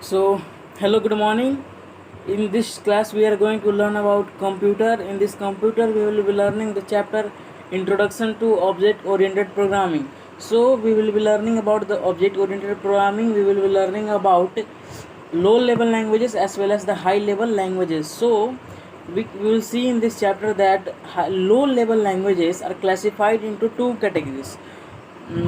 So, hello, good morning. In this class, we are going to learn about computer. In this computer, we will be learning the chapter Introduction to Object Oriented Programming. So, we will be learning about the object oriented programming. We will be learning about low level languages as well as the high level languages. So, we will see in this chapter that low level languages are classified into two categories: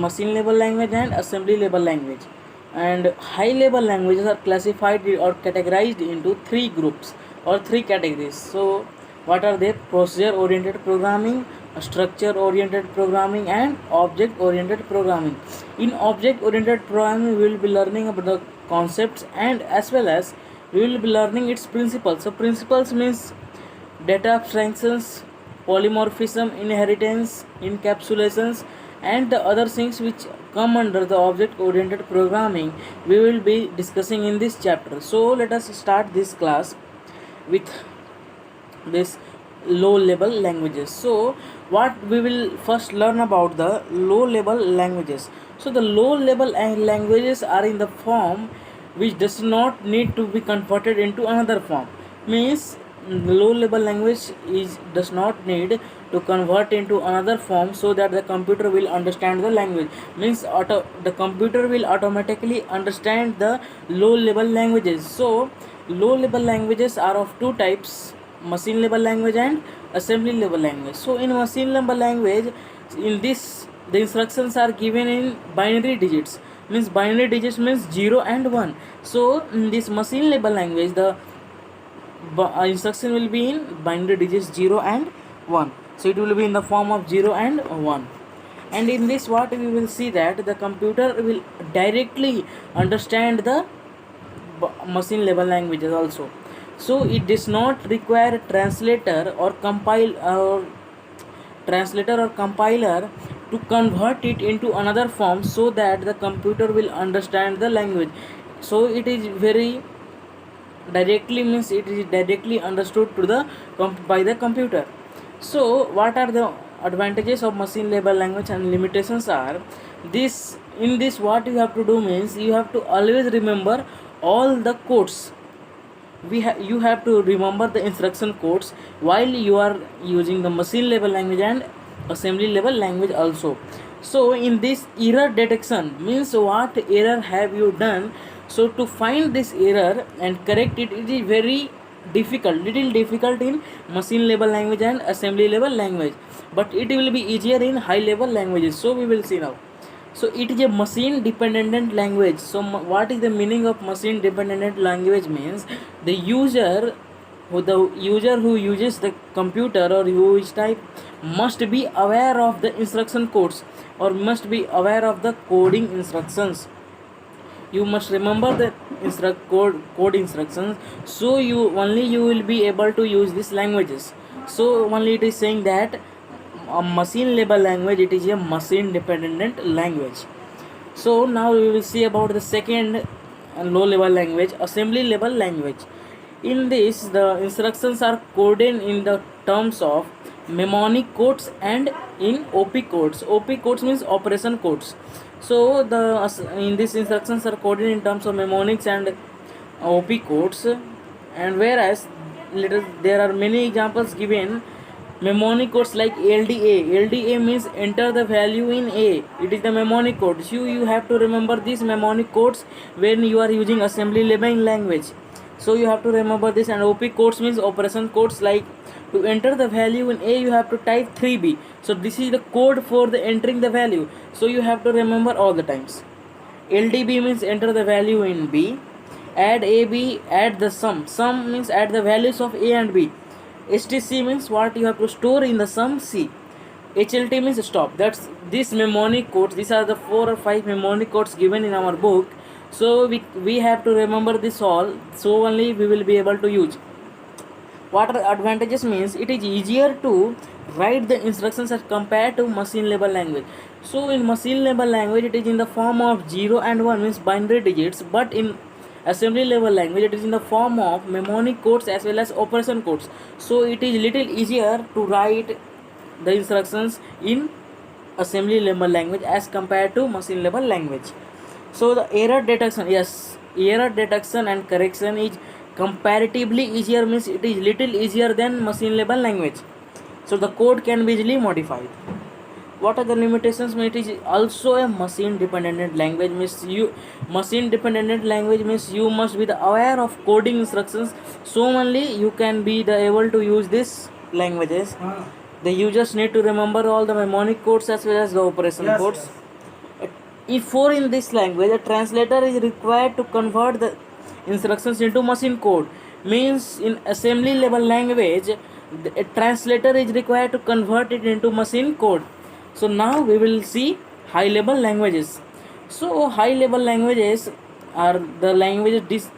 machine level language and assembly level language. And high level languages are classified or categorized into three groups or three categories. So what are they? Procedure oriented programming, structure oriented programming, and object oriented programming. In object oriented programming, we will be learning about the concepts and as well as we will be learning its principles. So principles means data abstractions, polymorphism, inheritance, encapsulations, and the other things which come under the object oriented programming we will be discussing in this chapter. So let us start this class with this low level languages. So what we will first learn about the low level languages. So the low level languages are in the form which does not need to be converted into another form. Means low level language is does not need to convert into another form so that the computer will understand the language. Means the computer will automatically understand the low level languages. So low level languages are of two types: machine level language and assembly level language. So in machine level language, in this the instructions are given in binary digits. Means binary digits means 0 and 1. So in this machine level language, the instruction will be in binary digits 0 and 1. So it will be in the form of 0 and 1. And in this, what we will see that the computer will directly understand the machine level languages also. So it does not require a translator or compiler to convert it into another form so that the computer will understand the language. So it is very directly, means it is directly understood to the by the computer. So what are the advantages of machine level language and limitations are this? In this, what you have to do means you have to always remember all the codes. You have to remember the instruction codes while you are using the machine level language and assembly level language also. So in this, error detection means what error have you done. So to find this error and correct it, it is very little difficult in machine level language and assembly level language, but it will be easier in high level languages. So we will see now. So it is a machine dependent language. So what is the meaning of machine dependent language? Means the user who uses the computer or who is type must be aware of the instruction codes or must be aware of the coding instructions. You must remember the code instructions, so you will be able to use these languages. So only it is saying that a machine level language, it is a machine dependent language. So now we will see about the second low level language, assembly level language. In this, the instructions are coded in the terms of mnemonic codes and in op codes. Op codes means operation codes. So in these instructions are coded in terms of mnemonics and op codes. And whereas there are many examples given mnemonic codes like LDA means enter the value in A. It is the mnemonic code. So you have to remember these mnemonic codes when you are using assembly level language. So you have to remember this. And op codes means operation codes, like to enter the value in A you have to type 3B. So this is the code for the entering the value, so you have to remember all the times. LDB means enter the value in B. Add AB, add the sum means add the values of A and B. STC means what you have to store in the sum C. HLT means stop. That's this mnemonic codes. These are the 4 or 5 mnemonic codes given in our book. So we have to remember this all, so only we will be able to use. What are advantages? Means it is easier to write the instructions as compared to machine level language. So in machine level language, it is in the form of 0 and 1 means binary digits, but in assembly level language it is in the form of mnemonic codes as well as operation codes. So it is little easier to write the instructions in assembly level language as compared to machine level language. So the error detection, yes, error detection and correction is comparatively easier, means it is little easier than machine level language, so the code can be easily modified. What are the limitations? Means it is also a machine dependent language, means you machine dependent language means you must be the aware of coding instructions, so only you can be the able to use these languages. The users need to remember all the mnemonic codes as well as the operation codes. If for in this language a translator is required to convert the instructions into machine code, means in assembly level language a translator is required to convert it into machine code. So now we will see high level languages. So high level languages are the languages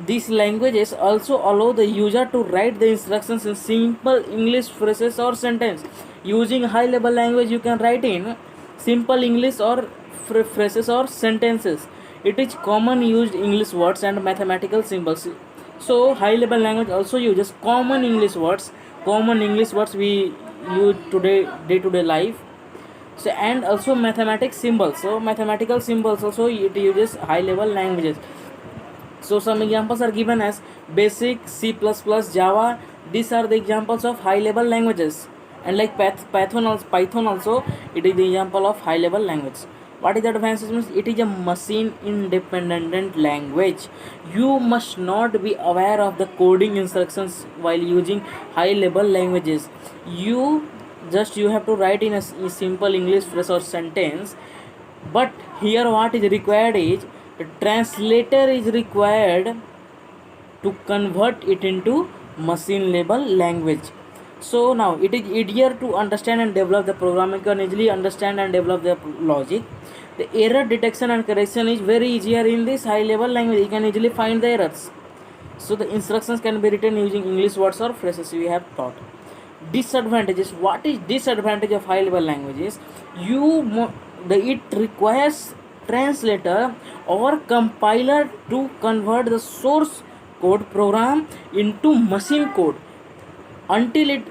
these languages also allow the user to write the instructions in simple English phrases or sentence. Using high level language you can write in simple English or phrases or sentences. It is common used English words and mathematical symbols. So high level language also uses common English words. Common English words we use today day to day life. So and also mathematical symbols. So mathematical symbols also it uses high level languages. So some examples are given as basic, C++, Java. These are the examples of high level languages. And like Python also it is the example of high level language. What is the advances? Means it is a machine independent language. You must not be aware of the coding instructions while using high level languages. You have to write in a simple English phrase or sentence. But here what is required is the translator is required to convert it into machine level language. So now it is easier to understand and develop the program. You can easily understand and develop the logic. The error detection and correction is very easier in this high level language. You can easily find the errors. So the instructions can be written using English words or phrases we have taught. Disadvantages. What is disadvantage of high level languages? It requires translator or compiler to convert the source code program into machine code until it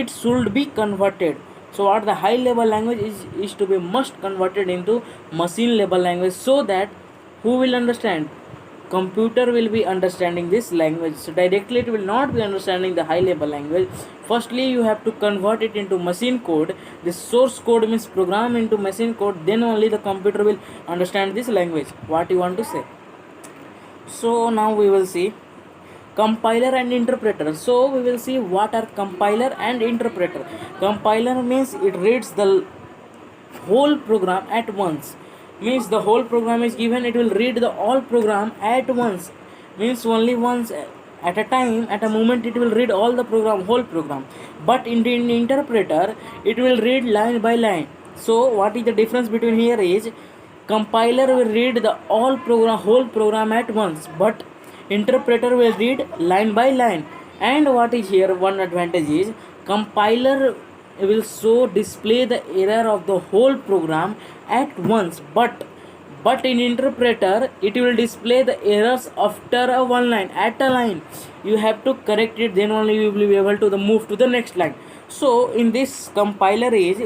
should be converted. So what the high level language is to be must converted into machine level language, so that who will understand? Computer will be understanding this language. So directly it will not be understanding the high level language. Firstly you have to convert it into machine code. The source code means program into machine code, then only the computer will understand this language. What you want to say? So now we will see compiler and interpreter. So we will see what are compiler and interpreter. Compiler means it reads the whole program at once. Means the whole program is given, it will read the all program at once. Means only once at a time, at a moment it will read all the program, whole program. But in the interpreter it will read line by line. So what is the difference between here is compiler will read the all program, whole program at once, but interpreter will read line by line. And what is here one advantage is compiler will display the error of the whole program at once, but in interpreter it will display the errors after a one line, at a line. You have to correct it, then only you will be able to move to the next line. So in this compiler is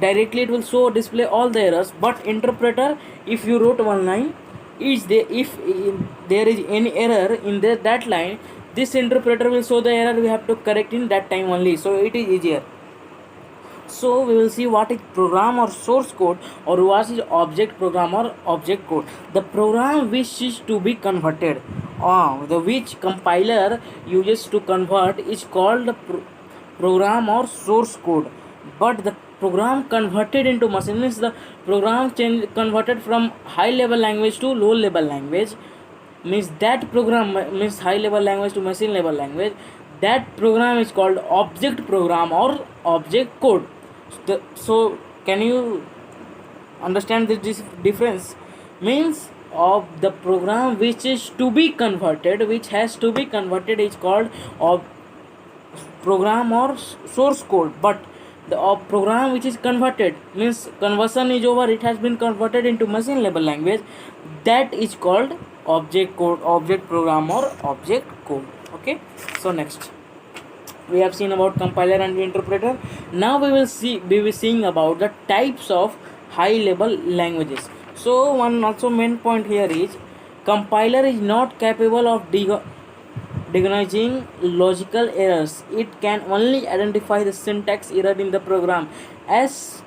directly it will display all the errors, but interpreter if you wrote one line, if there is any error in that line, this interpreter will show the error, we have to correct in that time only, so it is easier. So we will see what is program or source code, or what is object program or object code. The program which is to be converted, the which compiler uses to convert, is called the program or source code. But the program converted into machine means the program converted from high level language to low level language, means that program means high level language to machine level language, that program is called object program or object code. So can you understand this difference? Means of the program which is to be converted, which has to be converted, is called program or source code. But the program which is converted means conversion is over, it has been converted into machine level language, that is called object code, object program or object code. Okay, so next we have seen about compiler and interpreter. Now we will be seeing about the types of high level languages. So one also main point here is Compiler is not capable of diagnosing logical errors. It can only identify the syntax error in the program. As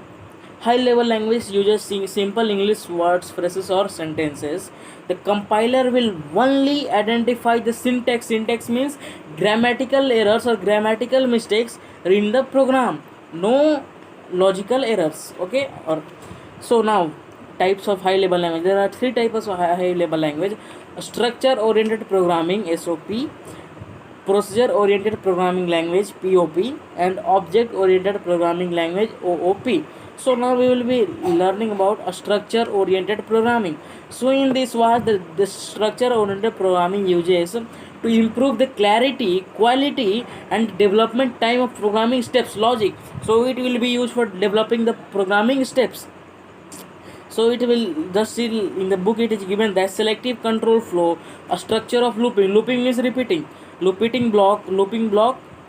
high level language uses simple English words, phrases, or sentences, the compiler will only identify the syntax. Syntax means grammatical errors or grammatical mistakes in the program, no logical errors. Okay, or so now types of high level language. There are three types of high level language: structure oriented programming, SOP; procedure oriented programming language, POP; and object oriented programming language, OOP. So now we will be learning about a structure oriented programming. So in this was the structure oriented programming uses to improve the clarity, quality, and development time of programming steps logic. So it will be used for developing the programming steps. So it will just in the book it is given that selective control flow, a structure of looping means looping block,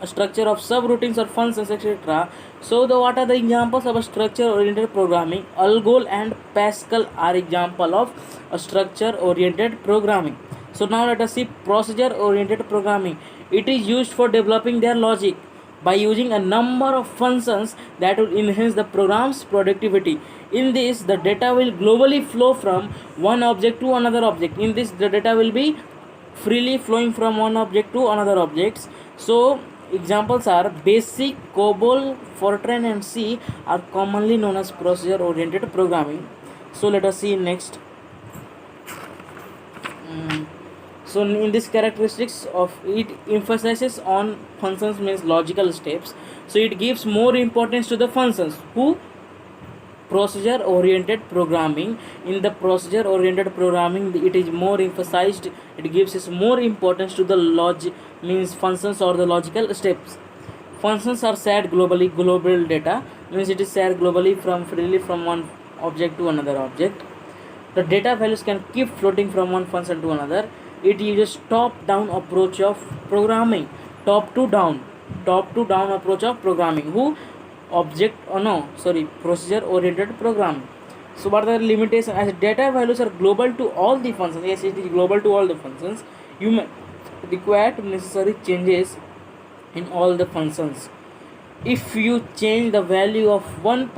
a structure of subroutines or functions, etc. So the what are the examples of a structure oriented programming? Algol and Pascal are example of a structure oriented programming. So now let us see procedure oriented programming. It is used for developing their logic by using a number of functions that will enhance the program's productivity. In this, the data will globally flow from one object to another object. In this, the data will be freely flowing from one object to another objects. So examples are BASIC, COBOL, Fortran, and C are commonly known as procedure oriented programming. So let us see next. So in this characteristics of it emphasizes on functions means logical steps. So it gives more importance to the functions. Who? Procedure oriented programming. In the procedure oriented programming, it is more emphasized, it gives us more importance to the logic means functions or the logical steps. Functions are shared globally. Global data means it is shared globally from freely from one object to another object. The data values can keep floating from one function to another. It uses top-down approach of programming. Top-to-down approach of programming. Who? Procedure-oriented programming. So what are the limitations? As data values are global to all the functions. Yes, it is global to all the functions. You may require necessary changes in all the functions. If you change the value of one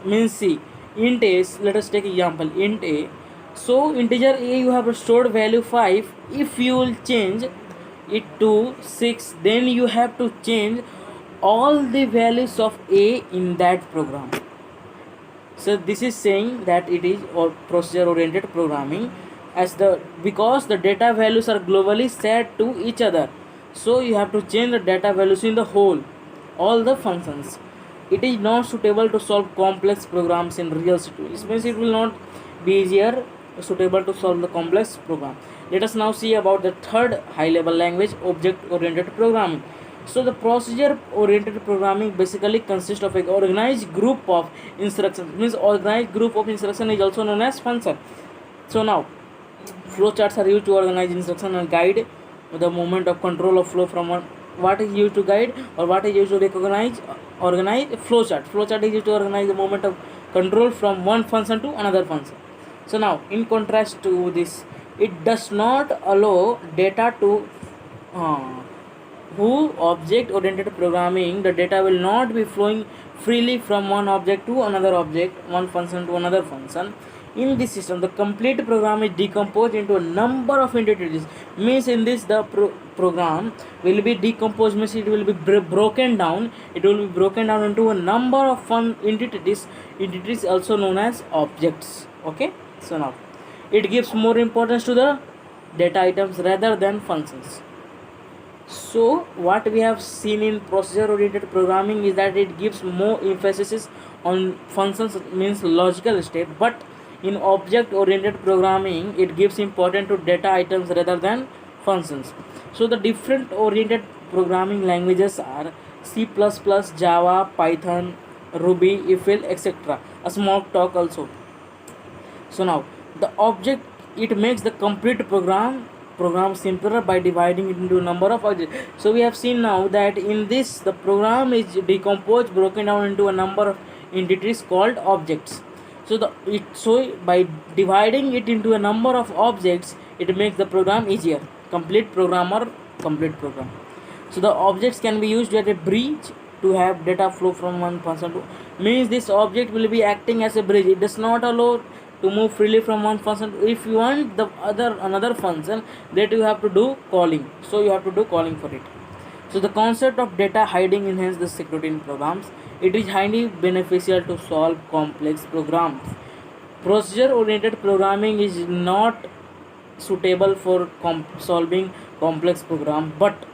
means C, int A, let us take example int A. So integer A you have stored value 5. If you will change it to 6, then you have to change all the values of A in that program. So this is saying that it is procedure oriented programming, as because the data values are globally set to each other. So you have to change the data values in the whole, all the functions. It is not suitable to solve complex programs in real situations. Means it will not be easier suitable to solve the complex program. Let us now see about the third high level language, object oriented programming. So the procedure oriented programming basically consists of an organized group of instructions. Means organized group of instruction is also known as function. So now flowcharts are used to organize instruction and guide the movement of control of flow from one. What is used to guide or what is used to organize flowchart is used to organize the movement of control from one function to another function. So now in contrast to this, it does not allow data to object oriented programming, the data will not be flowing freely from one object to another object, one function to another function. In this system, the complete program is decomposed into a number of entities. Means in this the program will be decomposed, means it will be broken down. It will be broken down into a number of entities also known as objects. Okay, so now it gives more importance to the data items rather than functions. So what we have seen in procedure oriented programming is that it gives more emphasis on functions means logical step, but in object oriented programming it gives importance to data items rather than functions. So the different oriented programming languages are C++, Java, Python, Ruby, Eiffel, etc. A Smalltalk also. So now the object, it makes the complete program simpler by dividing it into a number of objects. So we have seen now that in this the program is decomposed, broken down into a number of entities called objects. So by dividing it into a number of objects, it makes the program easier. Complete program or complete program. So the objects can be used at a bridge to have data flow from one function to, means this object will be acting as a bridge. It does not allow to move freely from one function. If you want the another function, that you have to do calling. So you have to do calling for it. So the concept of data hiding enhances the security in programs. It is highly beneficial to solve complex programs. Procedure-oriented programming is not suitable for solving complex programs, but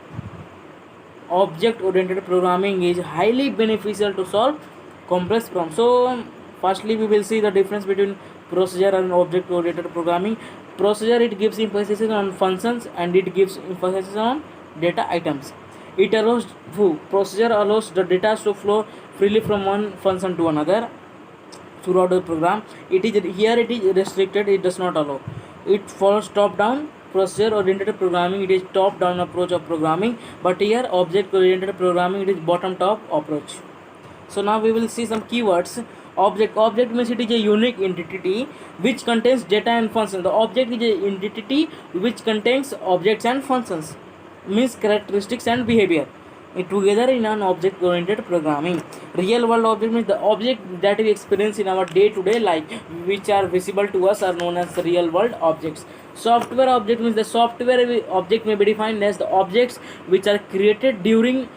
object-oriented programming is highly beneficial to solve complex problems. So, firstly, we will see the difference between procedure and object-oriented programming. Procedure, it gives emphasis on functions and it gives emphasis on data items. It allows procedure allows the data to flow freely from one function to another throughout the program. It is restricted. It does not allow. It follows top down. Procedure oriented programming, it is top down approach of programming, but here object oriented programming, it is bottom top approach. So now we will see some keywords. Object means it is a unique entity which contains data and functions. The object is a entity which contains objects and functions, means characteristics and behavior together in an object oriented programming. Real world object means the object that we experience in our day to day life, which are visible to us, are known as real world objects. Software object means the software object may be defined as the objects which are created during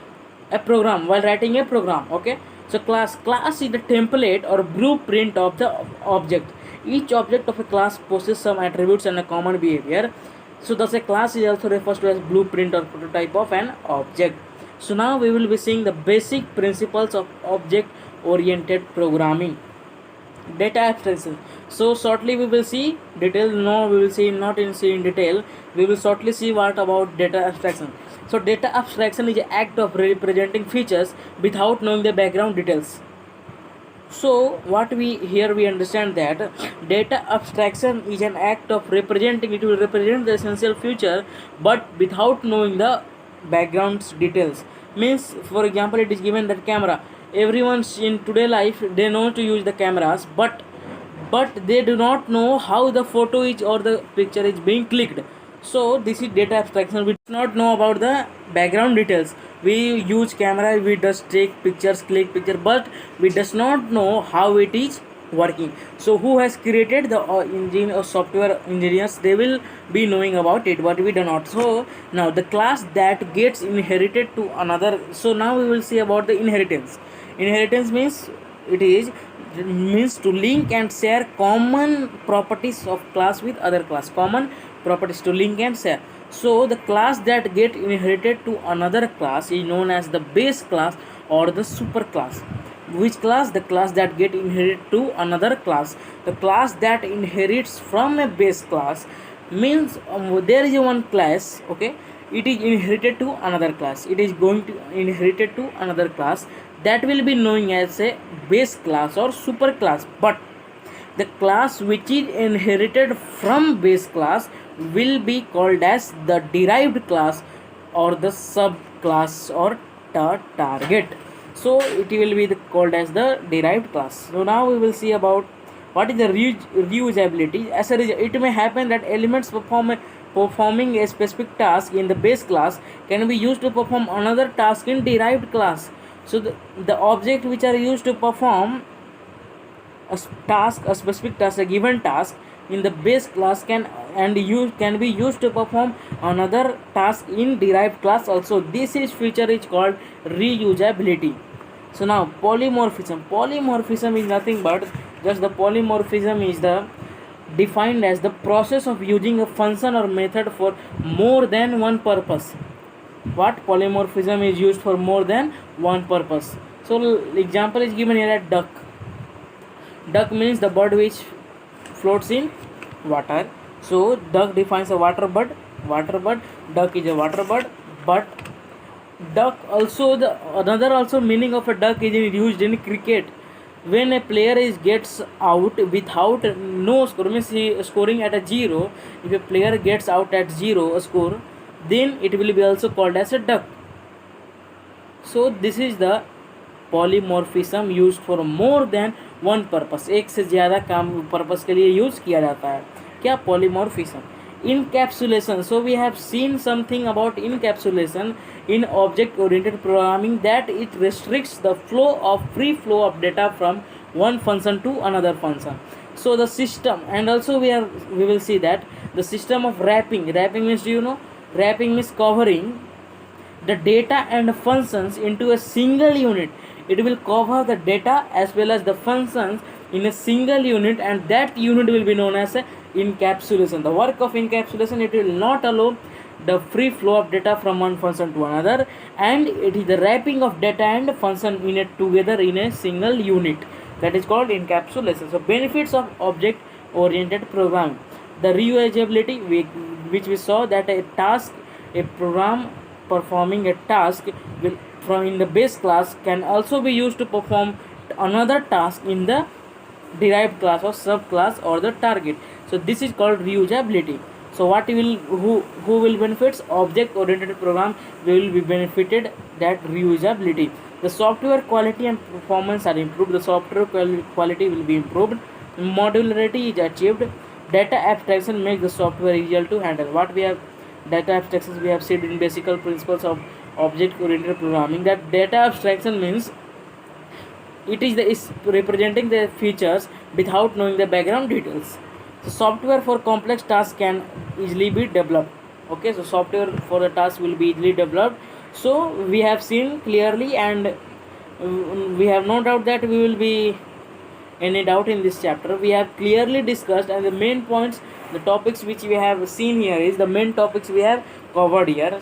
a program, while writing a program. Okay, so class is the template or blueprint of the object. Each object of a class possesses some attributes and a common behavior. So thus a class is also refers to as blueprint or prototype of an object. So now we will be seeing the basic principles of object oriented programming. Data abstraction. So shortly we will see detail. No, we will see not in detail. We will shortly see what about data abstraction. So data abstraction is an act of representing features without knowing the background details. So what we understand that data abstraction is an act of representing. It will represent the essential feature, but without knowing the background details. Means, for example, it is given that camera. Everyone in today life, they know to use the cameras, but they do not know how the photo is or the picture is being clicked. So this is data abstraction. We do not know about the background details. We use camera, we just take pictures, click picture, but we does not know how it is working. So who has created the engine or software engineers, they will be knowing about it, but we do not. So now the class that gets inherited to another. So now we will see about the inheritance. Inheritance means to link and share common properties of class with other class. Common properties to link and share. So the class that get inherited to another class is known as the base class or the super class. Which class? The class that get inherited to another class. The class that inherits from a base class means there is one class. Okay, it is inherited to another class. It is going to inherited to another class that will be known as a base class or super class. But the class which is inherited from base class will be called as the derived class or the subclass or target. So it will be called as the derived class. So now we will see about what is the reusability. As a result, it may happen that elements performing a specific task in the base class can be used to perform another task in derived class. So the object which are used to perform a specific task, a given task in the base class can be used to perform another task in derived class also. This feature is called reusability. So now polymorphism is nothing but just the polymorphism is the defined as the process of using a function or method for more than one purpose. What polymorphism is used for more than one purpose. So example is given here at duck. Duck means the bird which floats in water. So duck defines a water bird. Duck is a water bird. But duck also another also meaning of a duck is used in cricket. When a player gets out without no score, means scoring at a zero. If a player gets out at zero a score, then it will be also called as a duck. So this is the polymorphism used for more than one purpose, एक से ज़्यादा काम purpose के लिए use किया जाता है। क्या? Polymorphism. Encapsulation, so we have seen something about encapsulation in object oriented programming, that it restricts the flow of free flow of data from one function to another function. So the system, and also we will see that the system of wrapping means, do you know, wrapping means covering the data and functions into a single unit. It will cover the data as well as the functions in a single unit, and that unit will be known as a encapsulation. The work of encapsulation, it will not allow the free flow of data from one function to another, and it is the wrapping of data and function in it together in a single unit, that is called encapsulation. So benefits of object oriented programming: the reusability, which we saw that a task, a program performing a task will from in the base class can also be used to perform another task in the derived class or subclass or the target. So this is called reusability. So what will who will benefits? Object oriented program will be benefited that reusability. The software quality and performance are improved. The software quality will be improved. Modularity is achieved. Data abstraction makes the software easier to handle. What we have, data abstractions we have said in basic principles of object oriented programming, that data abstraction means it is representing the features without knowing the background details. So software for complex tasks can easily be developed. Okay, so software for the task will be easily developed. So we have seen clearly, and we have no doubt that we will be any doubt in this chapter. We have clearly discussed, and the main points, the topics which we have seen here is the main topics we have covered here.